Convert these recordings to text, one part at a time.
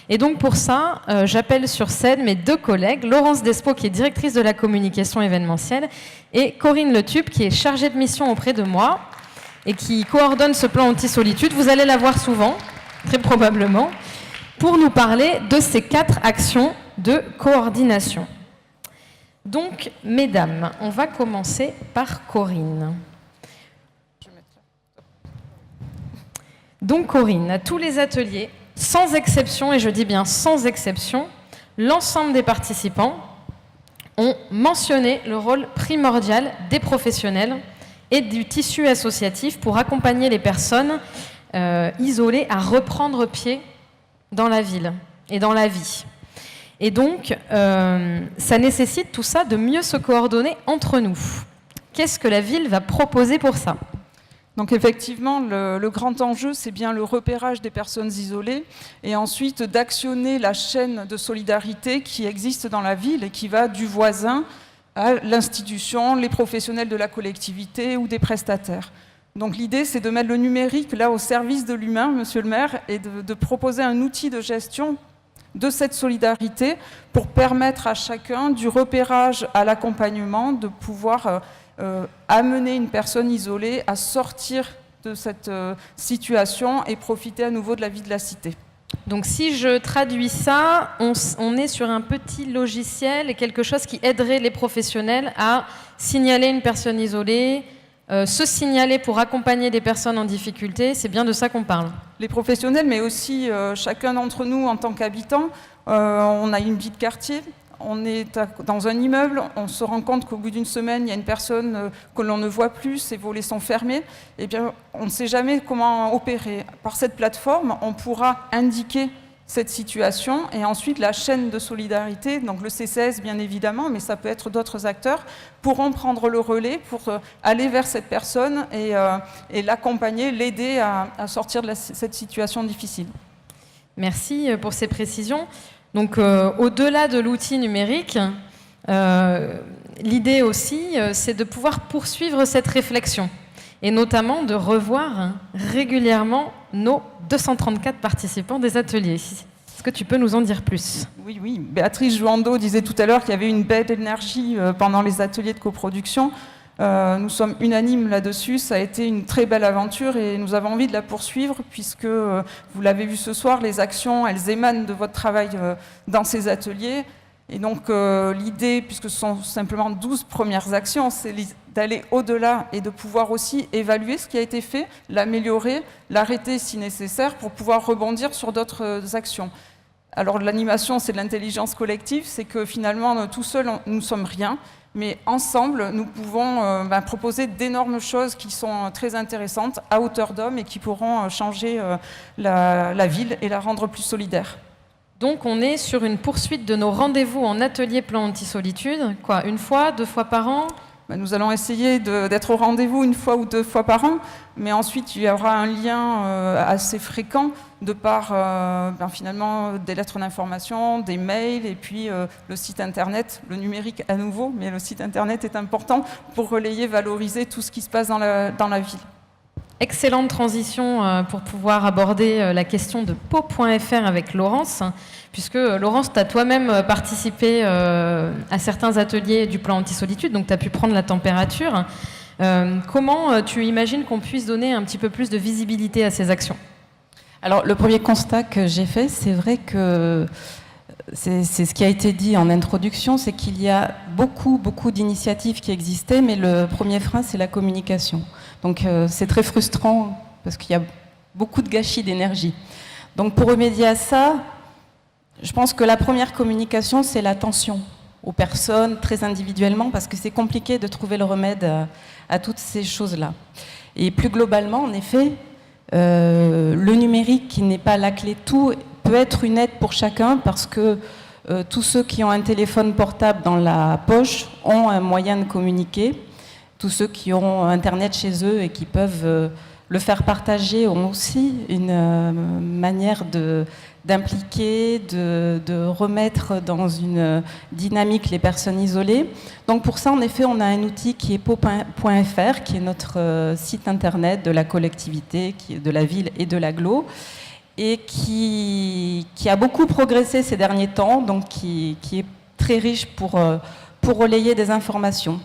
Et donc pour ça, j'appelle sur scène mes deux collègues, Laurence Despo, qui est directrice de la communication événementielle, et Corinne Le Tup, qui est chargée de mission auprès de moi et qui coordonne ce plan anti-solitude. Vous allez la voir souvent, très probablement, pour nous parler de ces 4 actions de coordination. Donc, mesdames, on va commencer par Corinne. Donc Corinne, à tous les ateliers, sans exception, et je dis bien sans exception, l'ensemble des participants ont mentionné le rôle primordial des professionnels et du tissu associatif pour accompagner les personnes isolées à reprendre pied dans la ville et dans la vie. Et donc, ça nécessite tout ça de mieux se coordonner entre nous. Qu'est-ce que la ville va proposer pour ça ? Donc effectivement, le grand enjeu, c'est bien le repérage des personnes isolées et ensuite d'actionner la chaîne de solidarité qui existe dans la ville et qui va du voisin à l'institution, les professionnels de la collectivité ou des prestataires. Donc l'idée, c'est de mettre le numérique là au service de l'humain, monsieur le maire, et de proposer un outil de gestion de cette solidarité pour permettre à chacun, du repérage à l'accompagnement, de pouvoir amener une personne isolée à sortir de cette situation et profiter à nouveau de la vie de la cité. Donc si je traduis ça, on est sur un petit logiciel et quelque chose qui aiderait les professionnels à signaler une personne isolée, se signaler pour accompagner des personnes en difficulté, c'est bien de ça qu'on parle. Les professionnels, mais aussi chacun d'entre nous en tant qu'habitant, on a une vie de quartier. On est dans un immeuble, on se rend compte qu'au bout d'une semaine, il y a une personne que l'on ne voit plus, ses volets sont fermés. Eh bien, on ne sait jamais comment opérer. Par cette plateforme, on pourra indiquer cette situation et ensuite la chaîne de solidarité, donc le CCS bien évidemment, mais ça peut être d'autres acteurs, pourront prendre le relais pour aller vers cette personne et l'accompagner, l'aider à sortir de cette situation difficile. Merci pour ces précisions. Donc, au-delà de l'outil numérique, l'idée aussi, c'est de pouvoir poursuivre cette réflexion et notamment de revoir régulièrement nos 234 participants des ateliers. Est-ce que tu peux nous en dire plus ? Oui. Béatrice Jouando disait tout à l'heure qu'il y avait une belle énergie pendant les ateliers de coproduction. Nous sommes unanimes là-dessus, ça a été une très belle aventure et nous avons envie de la poursuivre puisque, vous l'avez vu ce soir, les actions, elles émanent de votre travail dans ces ateliers. Et donc l'idée, puisque ce sont simplement 12 premières actions, c'est d'aller au-delà et de pouvoir aussi évaluer ce qui a été fait, l'améliorer, l'arrêter si nécessaire pour pouvoir rebondir sur d'autres actions. Alors l'animation, c'est de l'intelligence collective, c'est que finalement, tout seul, nous ne sommes rien. Mais ensemble, nous pouvons proposer d'énormes choses qui sont très intéressantes, à hauteur d'homme, et qui pourront changer la ville et la rendre plus solidaire. Donc on est sur une poursuite de nos rendez-vous en atelier plan anti-solitude, quoi, 1 fois, 2 fois par an ? Nous allons essayer d'être au rendez-vous 1 fois ou 2 fois par an, mais ensuite il y aura un lien assez fréquent de par finalement des lettres d'information, des mails et puis le site internet, le numérique à nouveau, mais le site internet est important pour relayer, valoriser tout ce qui se passe dans la ville. Excellente transition pour pouvoir aborder la question de Pau.fr avec Laurence, puisque Laurence, tu as toi-même participé à certains ateliers du plan anti-solitude, donc tu as pu prendre la température. Comment tu imagines qu'on puisse donner un petit peu plus de visibilité à ces actions ? Alors, le premier constat que j'ai fait, c'est vrai que c'est ce qui a été dit en introduction, c'est qu'il y a beaucoup d'initiatives qui existaient, mais le premier frein, c'est la communication. Donc, c'est très frustrant parce qu'il y a beaucoup de gâchis d'énergie. Donc, pour remédier à ça, je pense que la première communication, c'est l'attention aux personnes, très individuellement, parce que c'est compliqué de trouver le remède à toutes ces choses-là. Et plus globalement, en effet, le numérique, qui n'est pas la clé de tout, peut être une aide pour chacun parce que tous ceux qui ont un téléphone portable dans la poche ont un moyen de communiquer. Tous ceux qui ont Internet chez eux et qui peuvent le faire partager ont aussi une manière d'impliquer, de remettre dans une dynamique les personnes isolées. Donc pour ça, en effet, on a un outil qui est Pau.fr, qui est notre site internet de la collectivité, de la ville et de l'agglo. et qui a beaucoup progressé ces derniers temps, donc qui est très riche pour relayer des informations.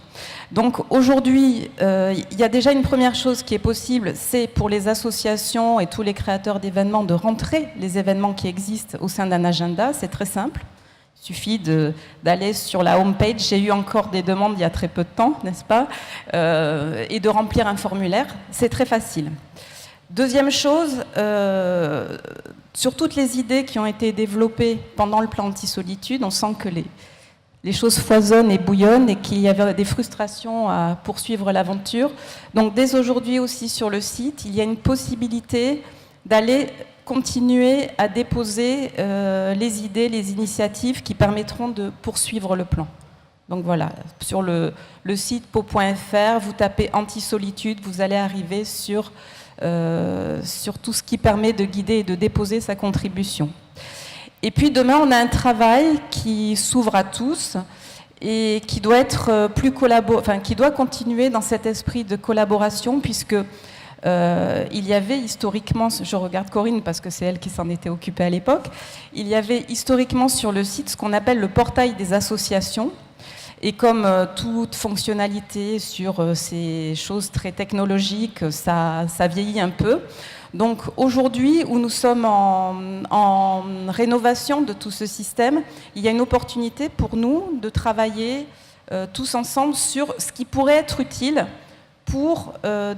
Donc aujourd'hui, il y a déjà une première chose qui est possible, c'est pour les associations et tous les créateurs d'événements de rentrer les événements qui existent au sein d'un agenda. C'est très simple. Il suffit d'aller sur la home page. J'ai eu encore des demandes il y a très peu de temps, n'est-ce pas, et de remplir un formulaire. C'est très facile. Deuxième chose, sur toutes les idées qui ont été développées pendant le plan anti-solitude, on sent que les choses foisonnent et bouillonnent et qu'il y avait des frustrations à poursuivre l'aventure. Donc dès aujourd'hui aussi sur le site, il y a une possibilité d'aller continuer à déposer les idées, les initiatives qui permettront de poursuivre le plan. Donc voilà, sur le site po.fr, vous tapez anti-solitude, vous allez arriver sur tout ce qui permet de guider et de déposer sa contribution. Et puis demain, on a un travail qui s'ouvre à tous et qui doit être qui doit continuer dans cet esprit de collaboration, puisque il y avait historiquement, je regarde Corinne parce que c'est elle qui s'en était occupée à l'époque, il y avait historiquement sur le site ce qu'on appelle le portail des associations. Et comme toute fonctionnalité sur ces choses très technologiques, ça vieillit un peu. Donc aujourd'hui, où nous sommes en rénovation de tout ce système, il y a une opportunité pour nous de travailler tous ensemble sur ce qui pourrait être utile pour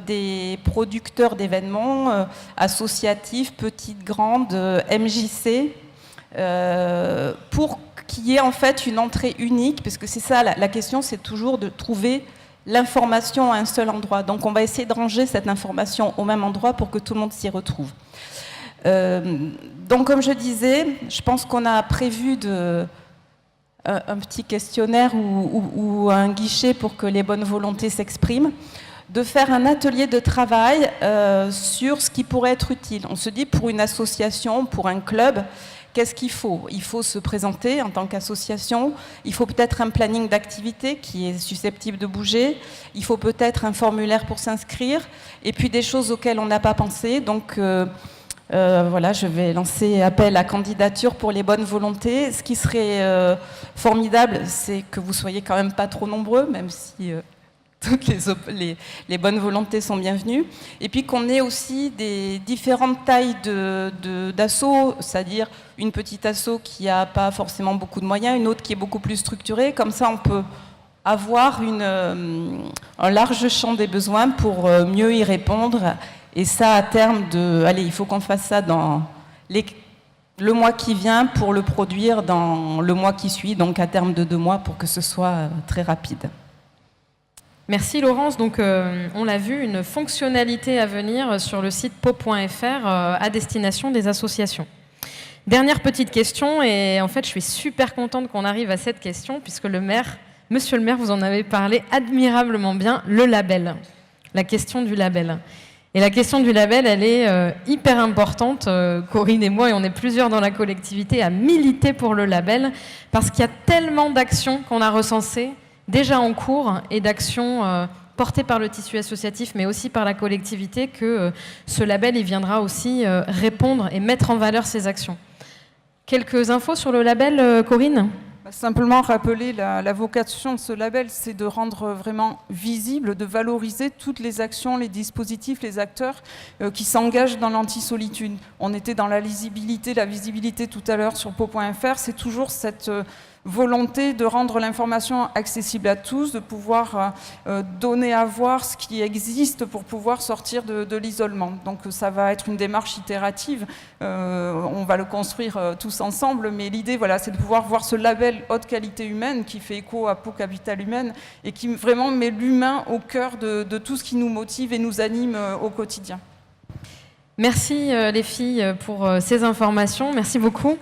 des producteurs d'événements associatifs, petites, grandes, MJC, pour qu'il y ait en fait une entrée unique, parce que c'est ça, la question, c'est toujours de trouver l'information à un seul endroit. Donc on va essayer de ranger cette information au même endroit pour que tout le monde s'y retrouve. Donc comme je disais, je pense qu'on a prévu un petit questionnaire ou un guichet pour que les bonnes volontés s'expriment, de faire un atelier de travail sur ce qui pourrait être utile. On se dit pour une association, pour un club, qu'est-ce qu'il faut ? Il faut se présenter en tant qu'association, il faut peut-être un planning d'activité qui est susceptible de bouger, il faut peut-être un formulaire pour s'inscrire, et puis des choses auxquelles on n'a pas pensé. Donc voilà, je vais lancer appel à candidature pour les bonnes volontés. Ce qui serait formidable, c'est que vous soyez quand même pas trop nombreux, même si toutes les bonnes volontés sont bienvenues. Et puis qu'on ait aussi des différentes tailles d'assos, c'est-à-dire une petite asso qui n'a pas forcément beaucoup de moyens, une autre qui est beaucoup plus structurée. Comme ça, on peut avoir un large champ des besoins pour mieux y répondre. Et ça, à terme allez, il faut qu'on fasse ça dans le mois qui vient pour le produire dans le mois qui suit, donc à terme de 2 mois pour que ce soit très rapide. Merci Laurence. Donc on l'a vu, une fonctionnalité à venir sur le site po.fr à destination des associations. Dernière petite question, et en fait je suis super contente qu'on arrive à cette question, puisque monsieur le maire, vous en avez parlé admirablement bien, le label, la question du label. Et la question du label, elle est hyper importante, Corinne et moi, et on est plusieurs dans la collectivité à militer pour le label, parce qu'il y a tellement d'actions qu'on a recensées, déjà en cours, et d'actions portées par le tissu associatif, mais aussi par la collectivité, que ce label il viendra aussi répondre et mettre en valeur ces actions. Quelques infos sur le label, Corinne ? Simplement rappeler la vocation de ce label, c'est de rendre vraiment visible, de valoriser toutes les actions, les dispositifs, les acteurs qui s'engagent dans l'anti-solitude. On était dans la visibilité tout à l'heure sur po.fr, c'est toujours cette volonté de rendre l'information accessible à tous, de pouvoir donner à voir ce qui existe pour pouvoir sortir de l'isolement. Donc ça va être une démarche itérative, on va le construire tous ensemble, mais l'idée, voilà, c'est de pouvoir voir ce label haute qualité humaine qui fait écho à Pau Capitale Humaine et qui vraiment met l'humain au cœur de tout ce qui nous motive et nous anime au quotidien. Merci les filles pour ces informations, merci beaucoup.